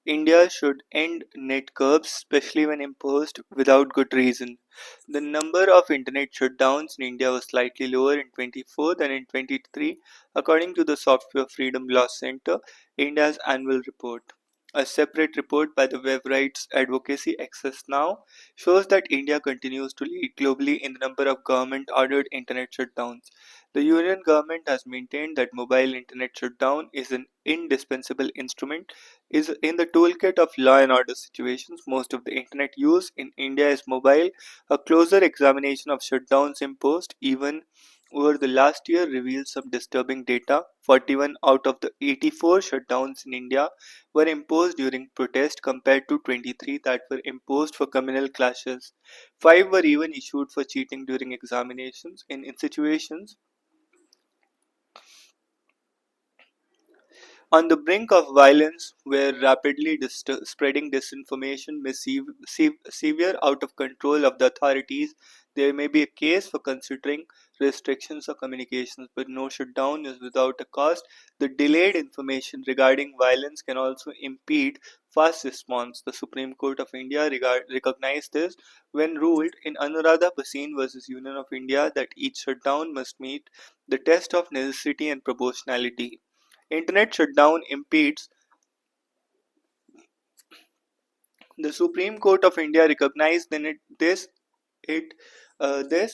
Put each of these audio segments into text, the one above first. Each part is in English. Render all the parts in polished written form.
India should end net curbs, especially when imposed without good reason. The number of internet shutdowns in India was slightly lower in 24 than in 23, according to the Software Freedom Law Center, India's annual report. A separate report by the web rights advocacy Access Now shows that India continues to lead globally in the number of government ordered internet shutdowns. The union government has maintained that mobile internet shutdown is an indispensable instrument is in the toolkit of law and order situations. Most of the internet use in India is mobile. A closer examination of shutdowns imposed even over the last year reveals some disturbing data. 41 out of the 84 shutdowns in India were imposed during protest compared to 23 that were imposed for communal clashes. 5 were even issued for cheating during examinations. In situations on the brink of violence, where rapidly spreading disinformation may severe out of control of the authorities, there may be a case for considering restrictions of communications, but no shutdown is without a cost. The delayed information regarding violence can also impede fast response. The Supreme Court of India recognized this when ruled in Anuradha Bhasin versus Union of India that each shutdown must meet the test of necessity and proportionality. Internet shutdown impedes the Supreme Court of India recognized it this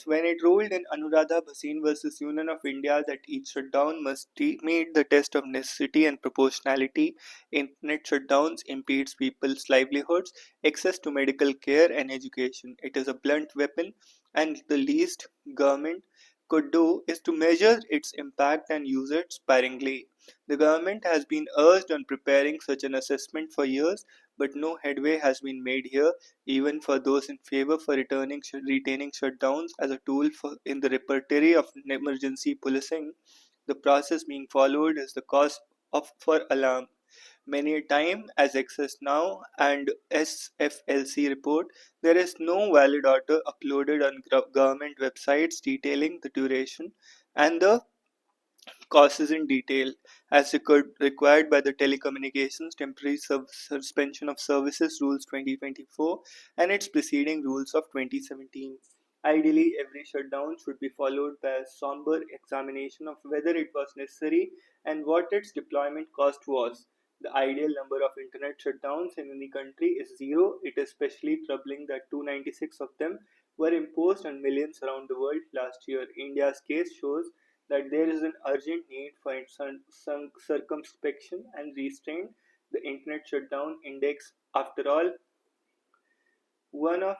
when it ruled in Anuradha Bhasin versus Union of India that each shutdown must meet the test of necessity and proportionality. Internet shutdowns impedes people's livelihoods, access to medical care and education. It is a blunt weapon, and the least government could do is to measure its impact and use it sparingly. The government has been urged on preparing such an assessment for years, but no headway has been made here, even for those in favor for retaining shutdowns as a tool in the repertory of emergency policing. The process being followed is the cause for alarm. Many a time, as Access Now and SFLC report, there is no valid order uploaded on government websites detailing the duration and the causes in detail, as required by the Telecommunications Temporary Suspension of Services Rules 2024 and its preceding rules of 2017. Ideally, every shutdown should be followed by a somber examination of whether it was necessary and what its deployment cost was. The ideal number of internet shutdowns in any country is zero. It is especially troubling that 296 of them were imposed on millions around the world last year. India's case shows that there is an urgent need for circumspection and restraint. The Internet Shutdown Index, after all, one of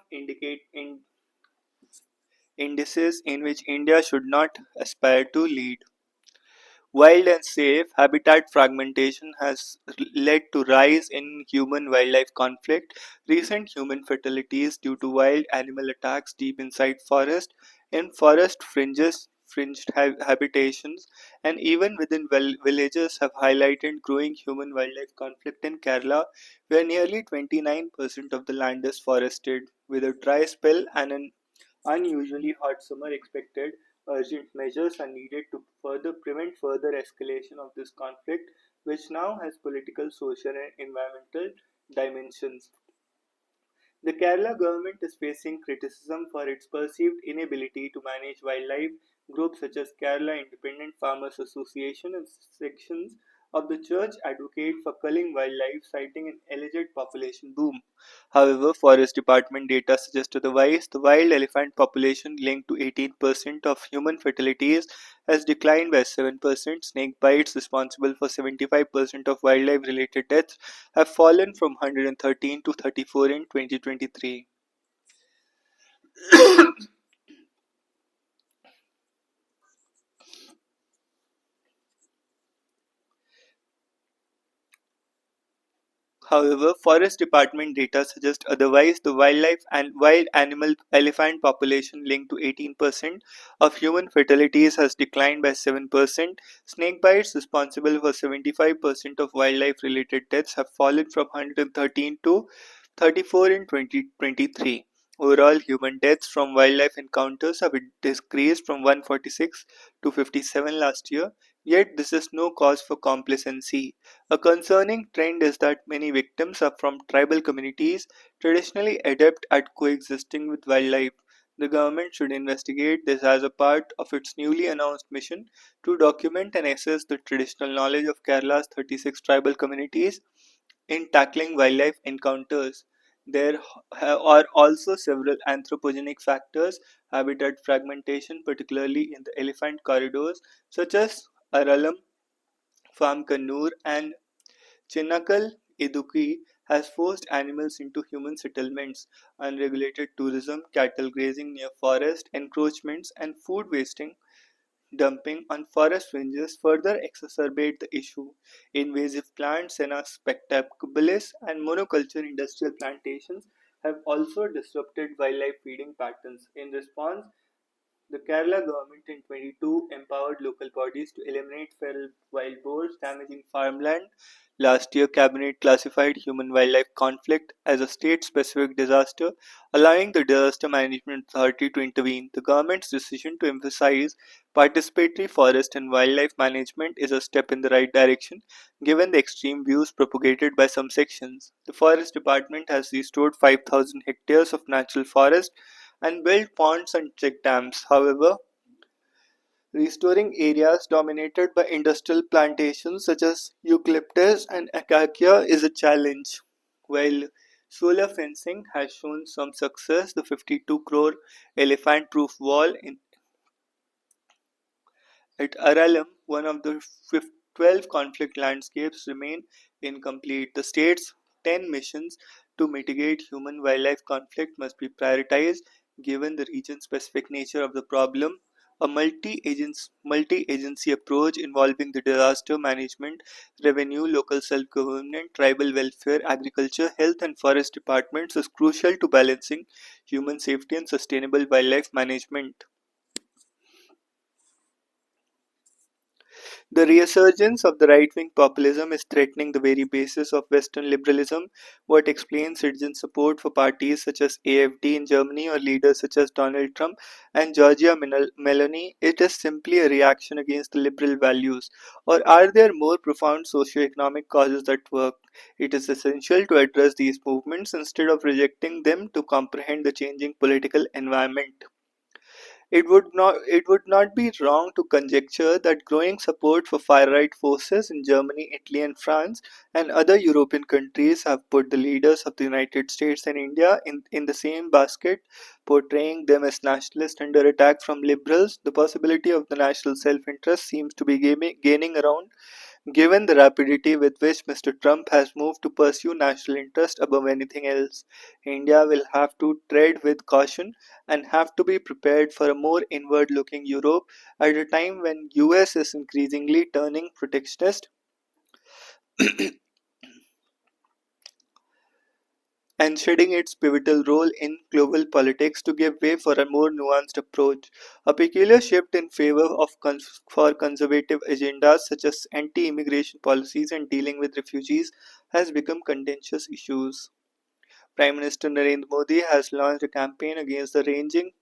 indices in which India should not aspire to lead. Wild and safe habitat fragmentation has led to rise in human-wildlife conflict. Recent human fatalities due to wild animal attacks deep inside forest, in forest fringed habitations, and even within villages have highlighted growing human-wildlife conflict in Kerala, where nearly 29% of the land is forested. With a dry spell and an unusually hot summer expected, urgent measures are needed to further prevent further escalation of this conflict, which now has political, social, and environmental dimensions. The Kerala government is facing criticism for its perceived inability to manage wildlife. Groups such as Kerala Independent Farmers Association and sections of the church advocate for culling wildlife, citing an alleged population boom. However, Forest Department data suggests otherwise. The wild elephant population, linked to 18% of human fatalities, has declined by 7%. Snake bites, responsible for 75% of wildlife related deaths, have fallen from 113 to 34 in 2023. However, Forest Department data suggests otherwise. The wildlife and wild animal elephant population, linked to 18% of human fatalities, has declined by 7%. Snake bites, responsible for 75% of wildlife related deaths, have fallen from 113 to 34 in 2023. Overall, human deaths from wildlife encounters have decreased from 146 to 57 last year. Yet, this is no cause for complacency. A concerning trend is that many victims are from tribal communities traditionally adept at coexisting with wildlife. The government should investigate this as a part of its newly announced mission to document and assess the traditional knowledge of Kerala's 36 tribal communities in tackling wildlife encounters. There are also several anthropogenic factors, habitat fragmentation, particularly in the elephant corridors, such as Aralam, Farm Kannur, and Chinakal Idukki, has forced animals into human settlements. Unregulated tourism, cattle grazing near forest encroachments, and food wasting dumping on forest ranges further exacerbate the issue. Invasive plants, Senna spectaculis, and monoculture industrial plantations have also disrupted wildlife feeding patterns. In response, the Kerala government in 22 empowered local bodies to eliminate feral wild boars damaging farmland. Last year, Cabinet classified human wildlife conflict as a state specific disaster, allowing the Disaster Management Authority to intervene. The government's decision to emphasize participatory forest and wildlife management is a step in the right direction, given the extreme views propagated by some sections. The Forest Department has restored 5,000 hectares of natural forest and built ponds and check dams. However, restoring areas dominated by industrial plantations such as eucalyptus and acacia is a challenge. While solar fencing has shown some success, the 52 crore elephant proof wall in at Aralam, one of the 12 conflict landscapes remain incomplete. The state's 10 missions to mitigate human wildlife conflict must be prioritized given the region specific nature of the problem. A multi-agency approach involving the disaster management, revenue, local self-government, tribal welfare, agriculture, health and forest departments is crucial to balancing human safety and sustainable wildlife management. The resurgence of the right wing populism is threatening the very basis of Western liberalism. What explains citizen support for parties such as AFD in Germany or leaders such as Donald Trump and Giorgia Meloni? It is simply a reaction against the liberal values. Or are there more profound socio-economic causes at work? It is essential to address these movements instead of rejecting them to comprehend the changing political environment. It would not be wrong to conjecture that growing support for far-right forces in Germany, Italy and France and other European countries have put the leaders of the United States and India in the same basket, portraying them as nationalists under attack from liberals. The possibility of the national self-interest seems to be gaining around. Given the rapidity with which Mr. Trump has moved to pursue national interest above anything else, India will have to tread with caution and have to be prepared for a more inward-looking Europe at a time when US is increasingly turning protectionist and shedding its pivotal role in global politics to give way for a more nuanced approach. A peculiar shift in favor of for conservative agendas such as anti-immigration policies and dealing with refugees has become contentious issues. Prime Minister Narendra Modi has launched a campaign against the raging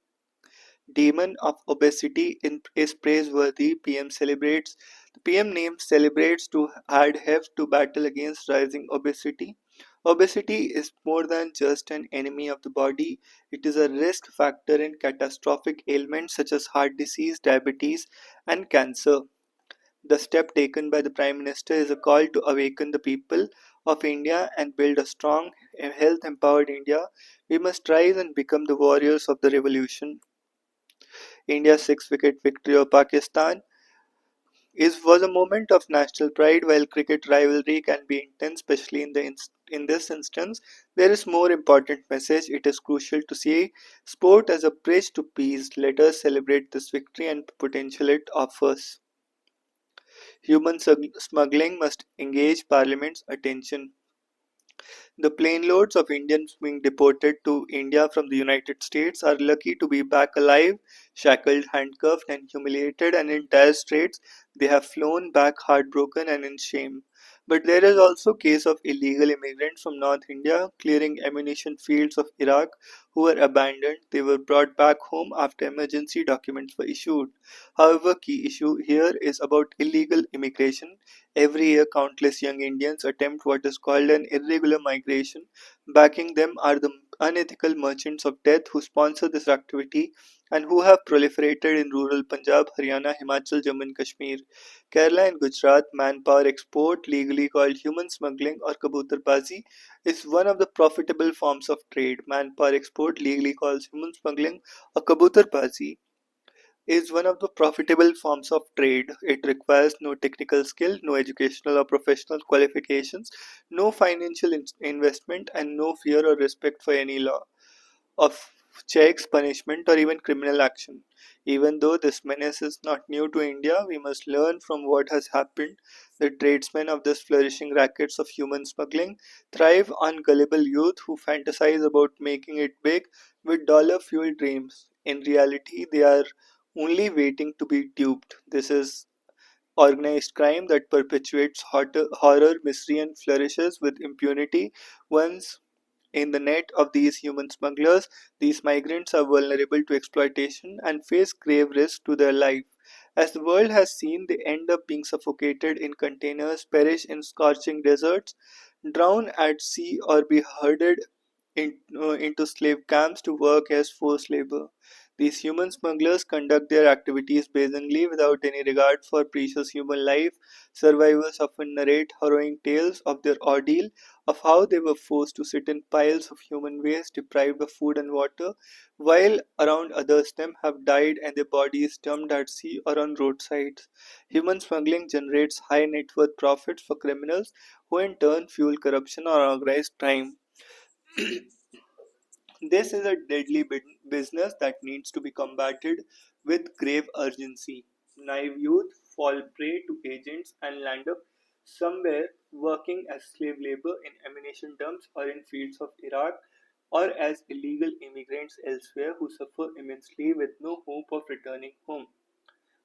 demon of obesity is praiseworthy. The PM name celebrates to add heft to battle against rising obesity. Obesity is more than just an enemy of the body, it is a risk factor in catastrophic ailments such as heart disease, diabetes, and cancer. The step taken by the Prime Minister is a call to awaken the people of India and build a strong, health empowered India. We must rise and become the warriors of the revolution. India's six-wicket victory over Pakistan was a moment of national pride. While cricket rivalry can be intense, especially in this instance, there is more important message. It is crucial to see sport as a bridge to peace. Let us celebrate this victory and potential it offers. Human smuggling must engage Parliament's attention. The plane loads of Indians being deported to India from the United States are lucky to be back alive, shackled, handcuffed, and humiliated, and in dire straits. They have flown back heartbroken and in shame. But there is also case of illegal immigrants from North India clearing ammunition fields of Iraq who were abandoned. They were brought back home after emergency documents were issued. However, key issue here is about illegal immigration. Every year, countless young Indians attempt what is called an irregular migration. Backing them are the unethical merchants of death who sponsor this activity and who have proliferated in rural Punjab, Haryana, Himachal, Jammu and Kashmir. Kerala and Gujarat manpower export, legally called human smuggling or kabutarbazi, is one of the profitable forms of trade. Manpower export, legally called human smuggling or kabutarbazi, is one of the profitable forms of trade. It requires no technical skill, no educational or professional qualifications, no financial investment, and no fear or respect for any law of checks, punishment, or even criminal action. Even though this menace is not new to India, we must learn from what has happened. The tradesmen of this flourishing rackets of human smuggling thrive on gullible youth who fantasize about making it big with dollar fueled dreams. In reality, they are only waiting to be duped. This is organized crime that perpetuates horror, misery, and flourishes with impunity. Once in the net of these human smugglers, these migrants are vulnerable to exploitation and face grave risk to their life. As the world has seen, they end up being suffocated in containers, perish in scorching deserts, drown at sea, or be herded into slave camps to work as forced labor. These human smugglers conduct their activities brazenly without any regard for precious human life. Survivors often narrate harrowing tales of their ordeal, of how they were forced to sit in piles of human waste deprived of food and water, while around others them have died and their bodies dumped at sea or on roadsides. Human smuggling generates high net worth profits for criminals who in turn fuel corruption or organized crime. This is a deadly business that needs to be combated with grave urgency. Naive youth fall prey to agents and land up somewhere working as slave labor in ammunition dumps or in fields of Iraq, or as illegal immigrants elsewhere who suffer immensely with no hope of returning home.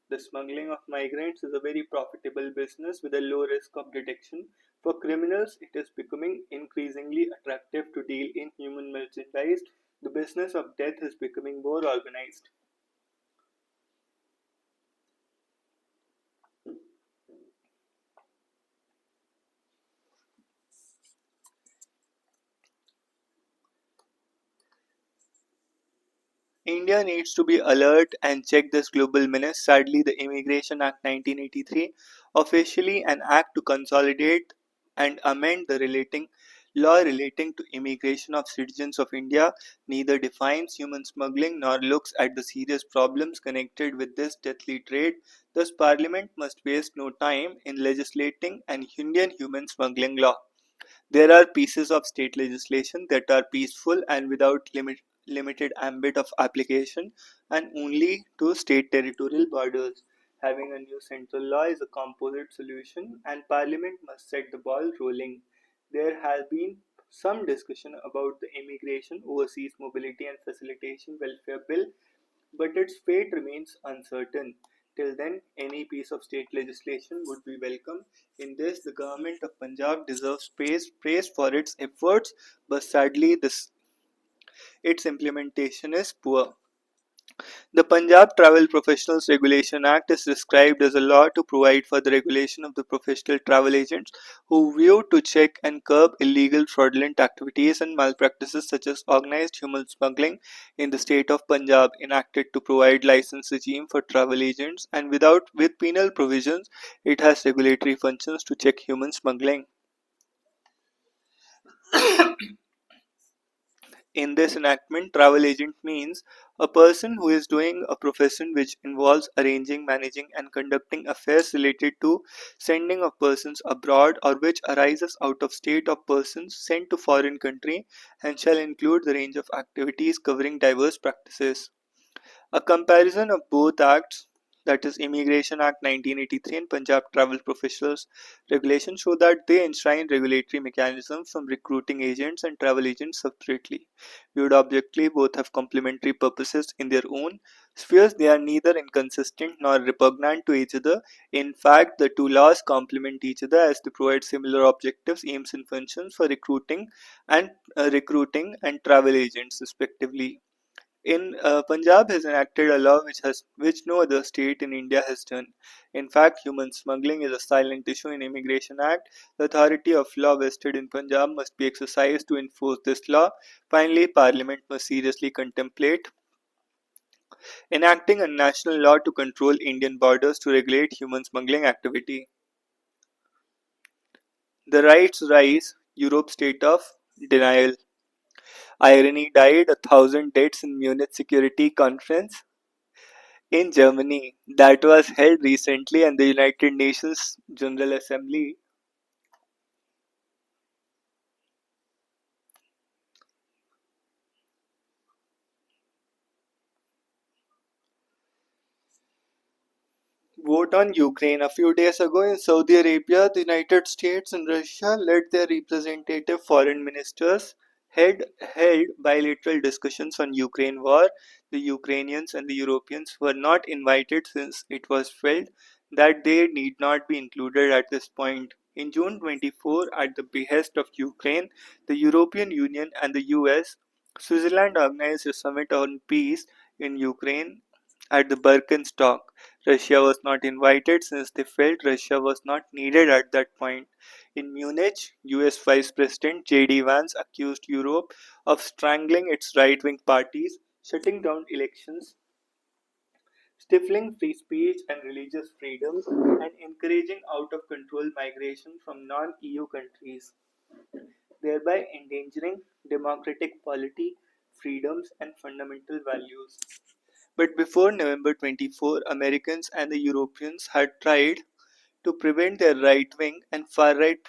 The smuggling of migrants is a very profitable business with a low risk of detection. For criminals, it is becoming increasingly attractive to deal in human merchandise. The business of death is becoming more organized. India needs to be alert and check this global menace. Sadly, the Immigration Act 1983, officially an act to consolidate and amend the relating law relating to immigration of citizens of India, neither defines human smuggling nor looks at the serious problems connected with this deathly trade. Thus, Parliament must waste no time in legislating an Indian human smuggling law. There are pieces of state legislation that are peaceful and without limited ambit of application and only to state territorial borders. Having a new central law is a composite solution and Parliament must set the ball rolling. There has been some discussion about the Immigration, Overseas Mobility and Facilitation Welfare Bill, but its fate remains uncertain. Till then, any piece of state legislation would be welcome. In this, the government of Punjab deserves praise for its efforts, but sadly, its implementation is poor. The Punjab Travel Professionals Regulation Act is described as a law to provide for the regulation of the professional travel agents who view to check and curb illegal fraudulent activities and malpractices such as organized human smuggling in the state of Punjab, enacted to provide license regime for travel agents, and without with penal provisions it has regulatory functions to check human smuggling. In this enactment, travel agent means a person who is doing a profession which involves arranging, managing, and conducting affairs related to sending of persons abroad or which arises out of state of persons sent to foreign country and shall include the range of activities covering diverse practices. A comparison of both acts that is Immigration Act 1983 and Punjab Travel Professionals Regulation show that they enshrine regulatory mechanisms from recruiting agents and travel agents separately. Viewed objectively, both have complementary purposes in their own spheres. They are neither inconsistent nor repugnant to each other. In fact, the two laws complement each other as they provide similar objectives, aims, and functions for recruiting and travel agents, respectively. In Punjab has enacted a law which no other state in India has done. In fact, human smuggling is a silent issue in Immigration Act. The authority of law vested in Punjab must be exercised to enforce this law. Finally, Parliament must seriously contemplate enacting a national law to control Indian borders to regulate human smuggling activity. The rights rise, Europe's state of denial. Irony died, a thousand deaths in Munich Security Conference in Germany that was held recently, and the United Nations General Assembly vote on Ukraine. A few days ago in Saudi Arabia, the United States and Russia led their representative foreign ministers held bilateral discussions on Ukraine war. The Ukrainians and the Europeans were not invited since it was felt that they need not be included at this point. In June 24, at the behest of Ukraine, the European Union and the US, Switzerland organized a summit on peace in Ukraine at the Birkenstock. Russia was not invited since they felt Russia was not needed at that point. In Munich, US Vice President J.D. Vance accused Europe of strangling its right wing parties, shutting down elections, stifling free speech and religious freedoms, and encouraging out of control migration from non EU countries, thereby endangering democratic polity, freedoms, and fundamental values. But before November 24, Americans and the Europeans had tried to prevent their right wing and far right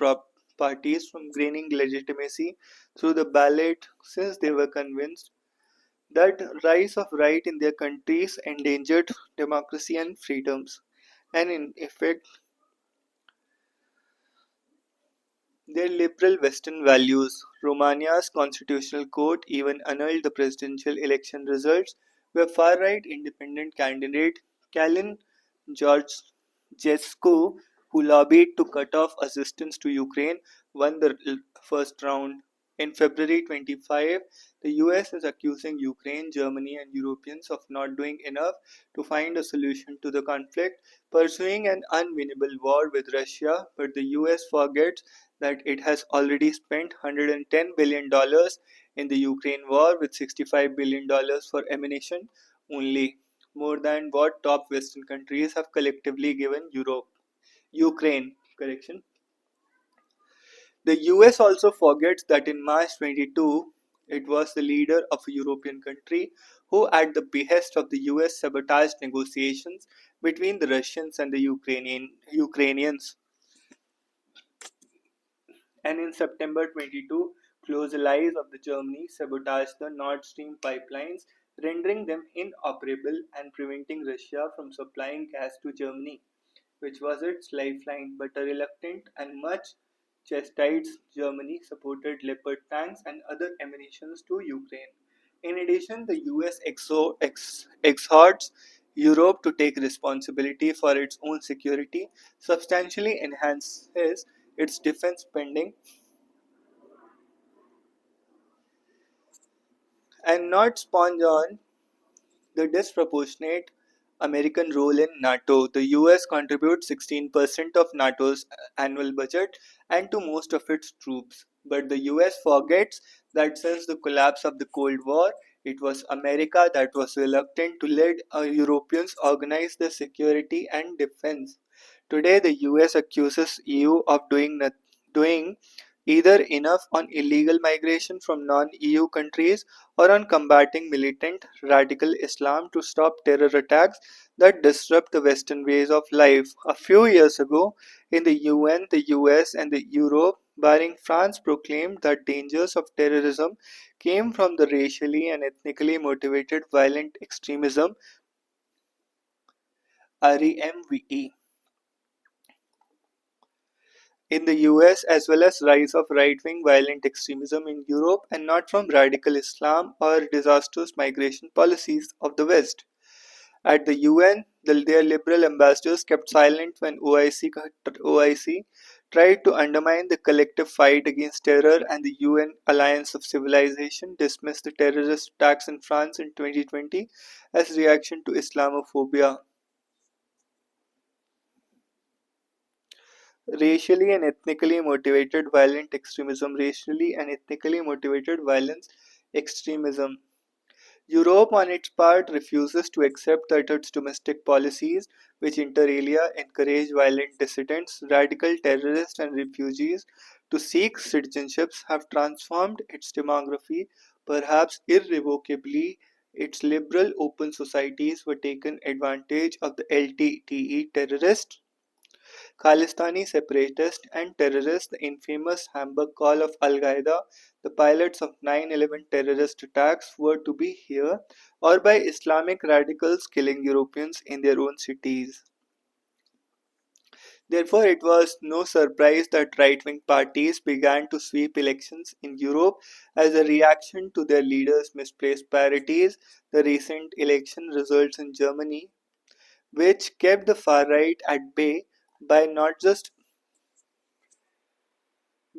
parties from gaining legitimacy through the ballot since they were convinced that rise of right in their countries endangered democracy and freedoms. And in effect, their liberal Western values. Romania's constitutional court even annulled the presidential election results, where far-right independent candidate Kalin Georgescu, who lobbied to cut off assistance to Ukraine, won the first round. In February 25, the US is accusing Ukraine, Germany, and Europeans of not doing enough to find a solution to the conflict, pursuing an unwinnable war with Russia, but the US forgets that it has already spent $110 billion in the Ukraine war with $65 billion for ammunition only, more than what top Western countries have collectively given Ukraine. Correction. The US also forgets that in March 22, it was the leader of a European country who, at the behest of the US, sabotaged negotiations between the Russians and the Ukrainians, and in September 22 closed the allies of the Germany sabotaged the Nord Stream pipelines, rendering them inoperable and preventing Russia from supplying gas to Germany, which was its lifeline. But a reluctant and much chastised Germany supported Leopard tanks and other ammunition to Ukraine. In addition, the US exhorts Europe to take responsibility for its own security, substantially enhances its defense spending, and not sponge on the disproportionate American role in NATO. The US contributes 16% of NATO's annual budget and to most of its troops. But the US forgets that since the collapse of the Cold War, it was America that was reluctant to let Europeans organize their security and defense. Today, the US accuses EU of doing either enough on illegal migration from non-EU countries or on combating militant radical Islam to stop terror attacks that disrupt the Western ways of life. A few years ago, in the UN, the US, and the Europe, barring France, proclaimed that dangers of terrorism came from the racially and ethnically motivated violent extremism REMVE in the US, as well as rise of right-wing violent extremism in Europe, and not from radical Islam or disastrous migration policies of the West. At the UN, their liberal ambassadors kept silent when OIC tried to undermine the collective fight against terror, and the UN Alliance of Civilization dismissed the terrorist attacks in France in 2020 as reaction to Islamophobia. Racially and ethnically motivated violence extremism. Europe, on its part, refuses to accept that its domestic policies, which inter alia encourage violent dissidents, radical terrorists, and refugees to seek citizenships, have transformed its demography, perhaps irrevocably. Its liberal open societies were taken advantage of the LTTE terrorists, Khalistani separatists, and terrorists. The infamous Hamburg Call of Al Qaeda, the pilots of 9/11 terrorist attacks, were to be here, or by Islamic radicals killing Europeans in their own cities. Therefore, it was no surprise that right wing parties began to sweep elections in Europe as a reaction to their leaders' misplaced priorities. The recent election results in Germany, which kept the far right at bay by not just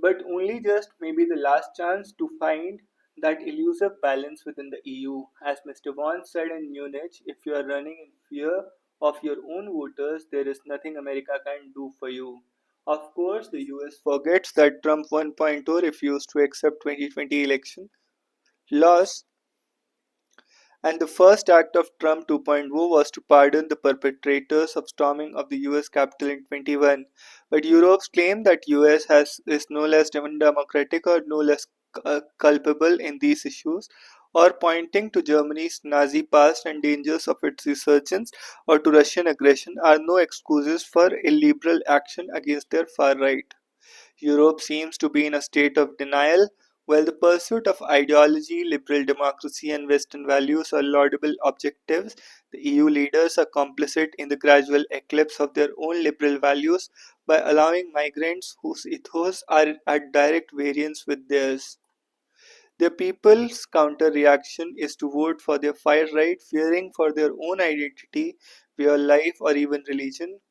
but only just maybe the last chance to find that elusive balance within the EU. As Mr. Vaughan said in Munich, if you are running in fear of your own voters, there is nothing America can do for you. Of course, the US forgets that Trump 1.0 refused to accept 2020 election loss, and the first act of Trump 2.0 was to pardon the perpetrators of storming of the US Capitol in 21. But Europe's claim that is no less undemocratic or no less culpable in these issues, or pointing to Germany's Nazi past and dangers of its resurgence or to Russian aggression, are no excuses for illiberal action against their far right. Europe seems to be in a state of denial. While the pursuit of ideology, liberal democracy, and Western values are laudable objectives, the EU leaders are complicit in the gradual eclipse of their own liberal values by allowing migrants whose ethos are at direct variance with theirs. The people's counter-reaction is to vote for their far right, fearing for their own identity, way of life, or even religion.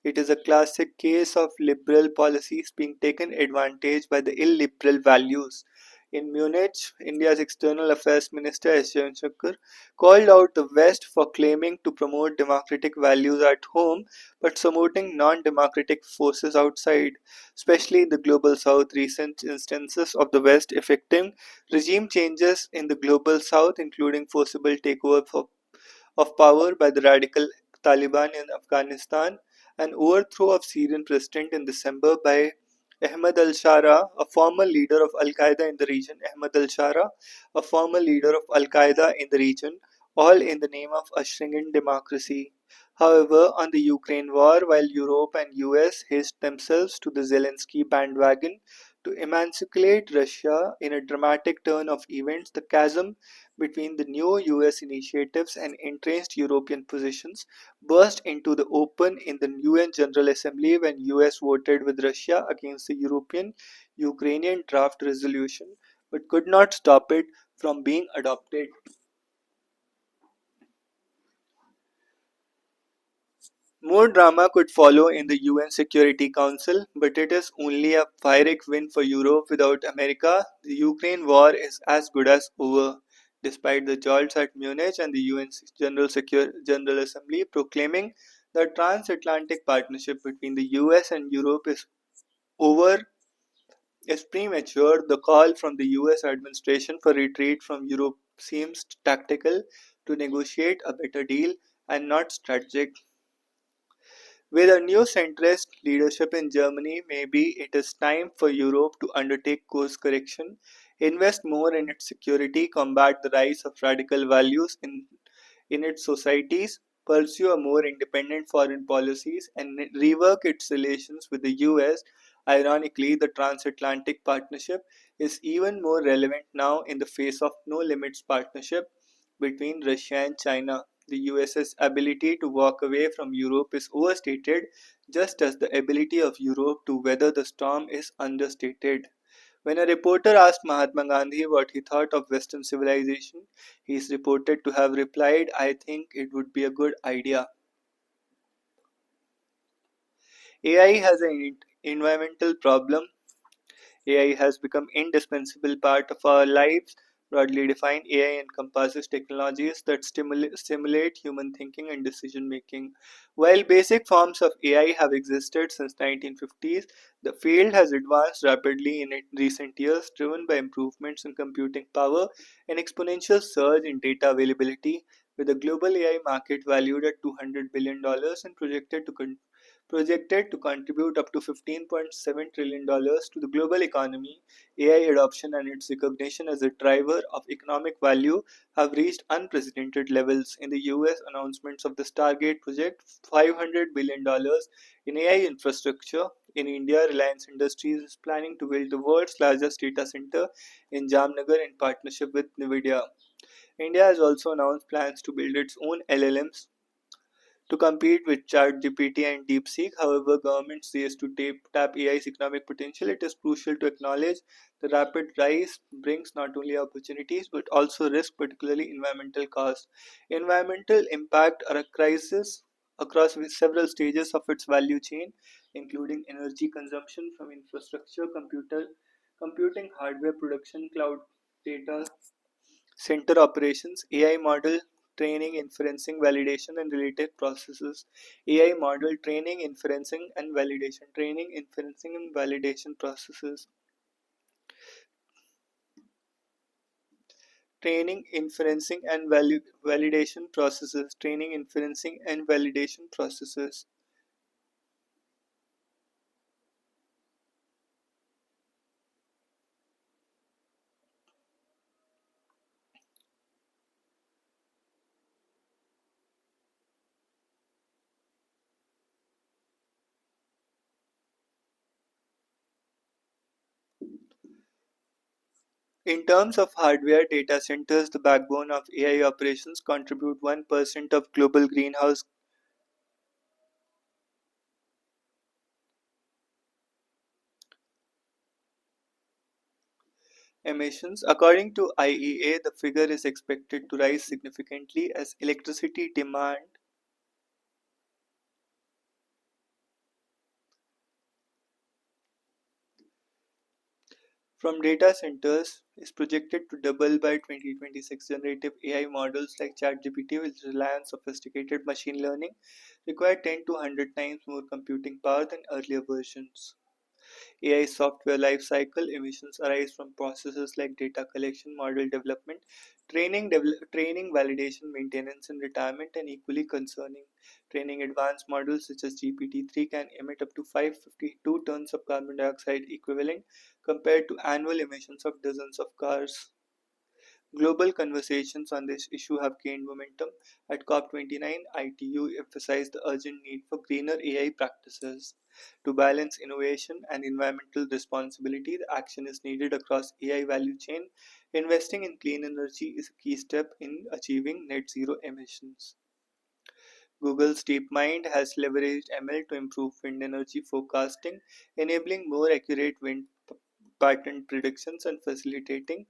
It is a classic case of liberal policies being taken advantage by the illiberal values. In Munich, India's External Affairs Minister S. Jaishankar called out the West for claiming to promote democratic values at home but supporting non-democratic forces outside, especially in the Global South. Recent instances of the West effecting regime changes in the Global South, including forcible takeover of power by the radical Taliban in Afghanistan, an overthrow of Syrian president in December by Ahmad al-Shara, a former leader of Al-Qaeda in the region, Ahmad al-Shara, a former leader of Al-Qaeda in the region, all in the name of ushering in democracy. However, on the Ukraine war, while Europe and US hitched themselves to the Zelensky bandwagon to emancipate Russia in a dramatic turn of events, the chasm between the new US initiatives and entrenched European positions burst into the open in the UN General Assembly when US voted with Russia against the European Ukrainian draft resolution but could not stop it from being adopted. More drama could follow in the UN Security Council, but it is only a Pyrrhic win for Europe without America. The Ukraine war is as good as over, despite the jolts at Munich and the UN General Assembly proclaiming the transatlantic partnership between the US and Europe over is premature. The call from the US administration for retreat from Europe seems tactical to negotiate a better deal and not strategic. With a new centrist leadership in Germany, maybe it is time for Europe to undertake course correction, invest more in its security, combat the rise of radical values in its societies, pursue a more independent foreign policies, and rework its relations with the US. Ironically, the transatlantic partnership is even more relevant now in the face of no limits partnership between Russia and China. The US's ability to walk away from Europe is overstated, just as the ability of Europe to weather the storm is understated. When a reporter asked Mahatma Gandhi what he thought of Western civilization, he is reported to have replied, I think it would be a good idea. AI has an environmental problem. AI has become indispensable part of our lives. Broadly defined, AI encompasses technologies that stimulate human thinking and decision making. While basic forms of AI have existed since 1950s, the field has advanced rapidly in recent years, driven by improvements in computing power and exponential surge in data availability, with the global AI market valued at $200 billion and projected to contribute up to $15.7 trillion to the global economy. AI adoption and its recognition as a driver of economic value have reached unprecedented levels. In the US, announcements of the Stargate project, $500 billion in AI infrastructure. In India, Reliance Industries is planning to build the world's largest data center in Jamnagar in partnership with NVIDIA. India has also announced plans to build its own LLMs to compete with ChatGPT and DeepSeek. However, governments race to tap AI's economic potential. It is crucial to acknowledge the rapid rise brings not only opportunities but also risk, particularly environmental costs. Environmental impact are a crisis across several stages of its value chain, including energy consumption from infrastructure, computing hardware production, cloud data center operations, AI model training, inferencing, validation, and related processes. AI model training, inferencing, and validation. Training, inferencing, and validation processes. Training, inferencing, and validation processes. Training, inferencing, and validation processes. In terms of hardware, data centers, the backbone of AI operations, contribute 1% of global greenhouse emissions. According to IEA, the figure is expected to rise significantly as electricity demand from data centers is projected to double by 2026. Generative AI models like ChatGPT, which rely on sophisticated machine learning, require 10 to 100 times more computing power than earlier versions. AI software lifecycle emissions arise from processes like data collection, model development, training, validation, maintenance, and retirement, and equally concerning. Training advanced models such as GPT-3 can emit up to 552 tons of carbon dioxide equivalent compared to annual emissions of dozens of cars. Global conversations on this issue have gained momentum. At COP29, ITU emphasized the urgent need for greener AI practices. To balance innovation and environmental responsibility, the action is needed across AI value chain. Investing in clean energy is a key step in achieving net zero emissions. Google's DeepMind has leveraged ML to improve wind energy forecasting, enabling more accurate wind pattern predictions and facilitating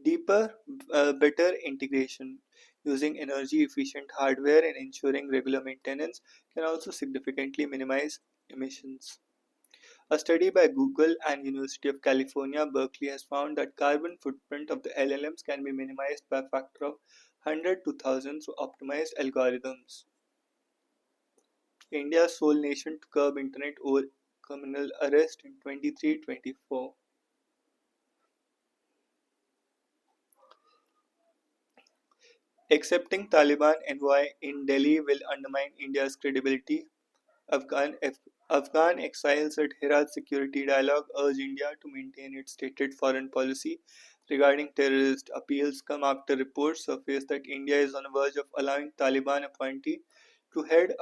deeper, better integration. Using energy efficient hardware and ensuring regular maintenance can also significantly minimize emissions. A study by Google and University of California, Berkeley has found that carbon footprint of the LLMs can be minimized by a factor of 100 to 1000 through optimized algorithms. India's sole nation to curb internet over criminal arrest in 23-24. Accepting Taliban envoy in Delhi will undermine India's credibility. Afghan exiles at Herat Security Dialogue urge India to maintain its stated foreign policy regarding terrorist appeals come after reports surfaced that India is on the verge of allowing Taliban appointee to head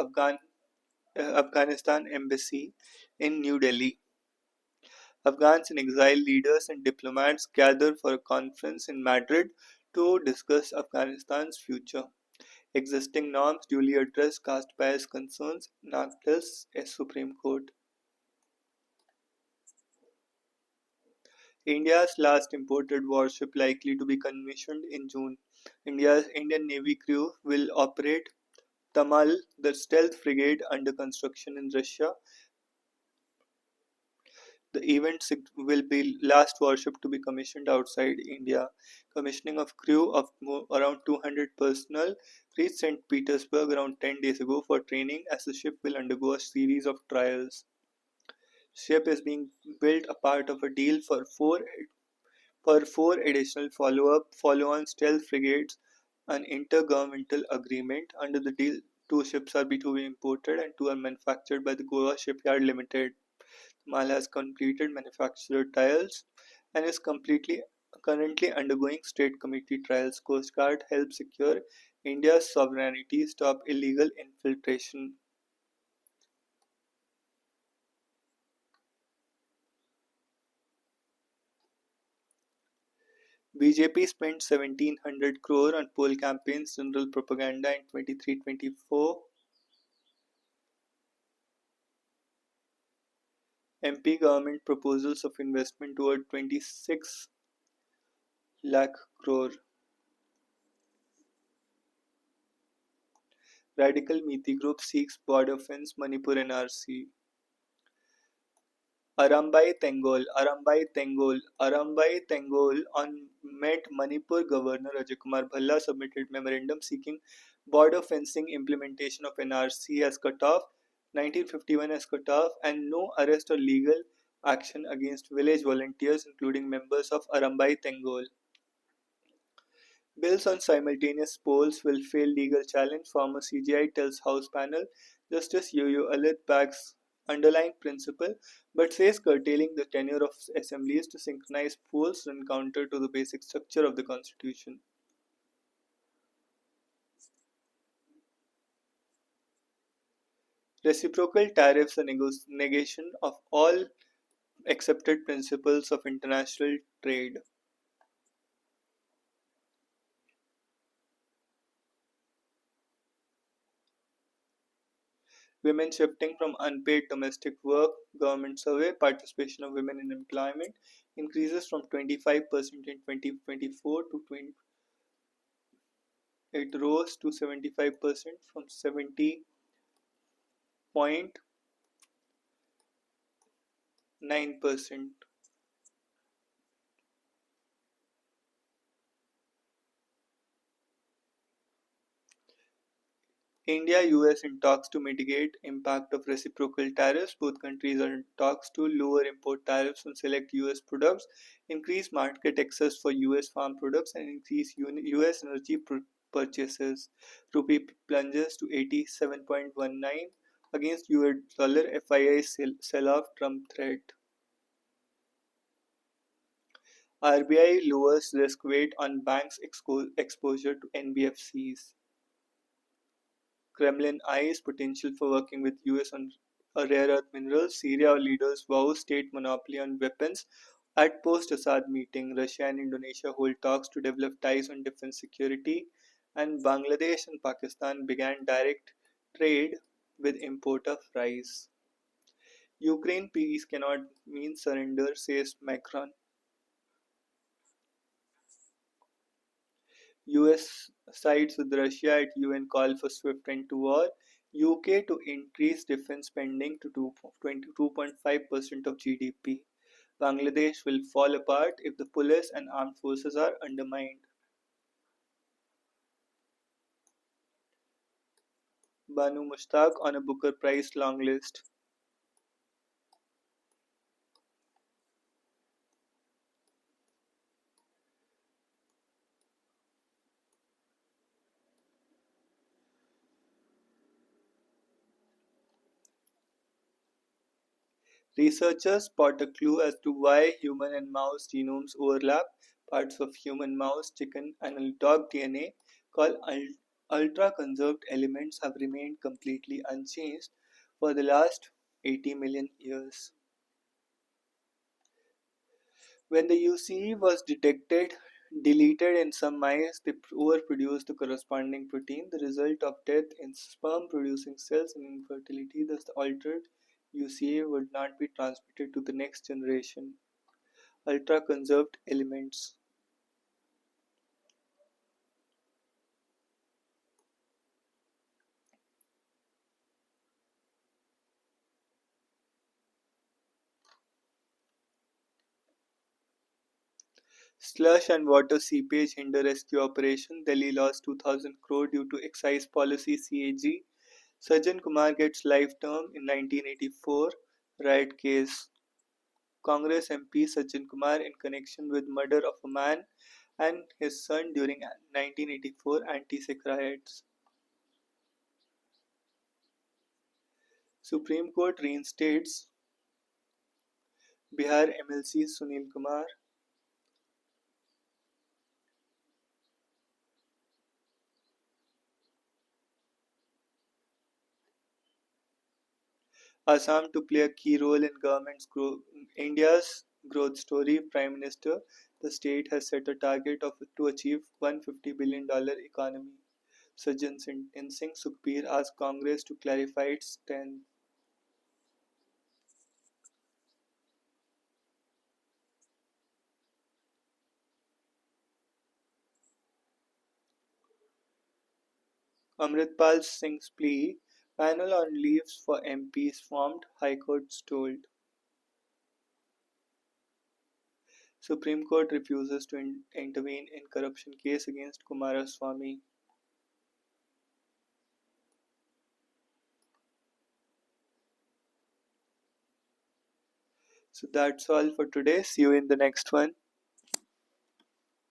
Afghanistan embassy in New Delhi. Afghans in exile leaders and diplomats gather for a conference in Madrid to discuss Afghanistan's future. Existing norms duly address caste bias concerns, nonetheless, a Supreme Court. India's last imported warship likely to be commissioned in June. India's Indian Navy crew will operate Tamal, the stealth frigate under construction in Russia. The event will be last warship to be commissioned outside India. Commissioning of crew of around 200 personnel reached St. Petersburg around 10 days ago for training as the ship will undergo a series of trials. Ship is being built a part of a deal for four additional follow-on stealth frigates, an intergovernmental agreement. Under the deal, two ships are to be imported and two are manufactured by the Goa Shipyard Limited. Mal has completed manufacturer trials and is currently undergoing state committee trials. Coast Guard helps secure India's sovereignty, stop illegal infiltration. BJP spent 1700 crore on poll campaigns, general propaganda in 23-24. MP government proposals of investment toward 26 lakh crore. Radical Meeti group seeks border fence Manipur NRC. Arambai on met Manipur Governor Ajay Kumar Bhalla submitted memorandum seeking border fencing implementation of NRC as cut off, 1951 as cut off, and no arrest or legal action against village volunteers, including members of Arambai Tengol. Bills on simultaneous polls will fail legal challenge, former CGI tells House panel. Justice Yo-Yo Alit backs underlying principle but says curtailing the tenure of assemblies to synchronize polls run counter to the basic structure of the constitution. Reciprocal tariffs are negation of all accepted principles of international trade. Women shifting from unpaid domestic work, government survey, participation of women in employment increases from 25% in 2024 to 20, it rose to 75% from 70.9%. India US in talks to mitigate impact of reciprocal tariffs. Both countries are in talks to lower import tariffs on select US products, increase market access for US farm products, and increase US energy purchases. Rupee plunges to 87.19 against US dollar. FII sell-off Trump threat. RBI lowers risk weight on banks' exposure to NBFCs. Kremlin eyes potential for working with US on a rare earth minerals. Syria leaders vow state monopoly on weapons. At post-Assad meeting, Russia and Indonesia hold talks to develop ties on defense security, and Bangladesh and Pakistan began direct trade with import of rice. Ukraine peace cannot mean surrender, says Macron. US sides with Russia at UN call for swift end to war. UK to increase defense spending to 22.5% of GDP. Bangladesh will fall apart if the police and armed forces are undermined. Banu Mushtaq on a Booker Prize long list. Researchers spot a clue as to why human and mouse genomes overlap. Parts of human, mouse, chicken, and dog DNA called ultra-conserved elements have remained completely unchanged for the last 80 million years. When the UCE was detected Deleted in some mice, they overproduce the corresponding protein, the result of death in sperm producing cells and infertility. Thus, the altered UCA would not be transmitted to the next generation. Ultra conserved elements. Slush and water seepage hinder rescue operation. Delhi lost 2000 crore due to excise policy CAG. Sajjan Kumar gets life term in 1984 riot case. Congress MP Sajjan Kumar in connection with murder of a man and his son during 1984 anti-Sikh riots. Supreme Court reinstates Bihar MLC Sunil Kumar. Assam to play a key role in India's growth story. Prime Minister, the state has set a target of to achieve $150 billion economy. Sajjan Singh Sukhbir asked Congress to clarify its stand. Amritpal Singh's plea. Panel on leaves for MPs formed, High Court told. Supreme Court refuses to intervene in corruption case against Kumaraswamy. So that's all for today. See you in the next one.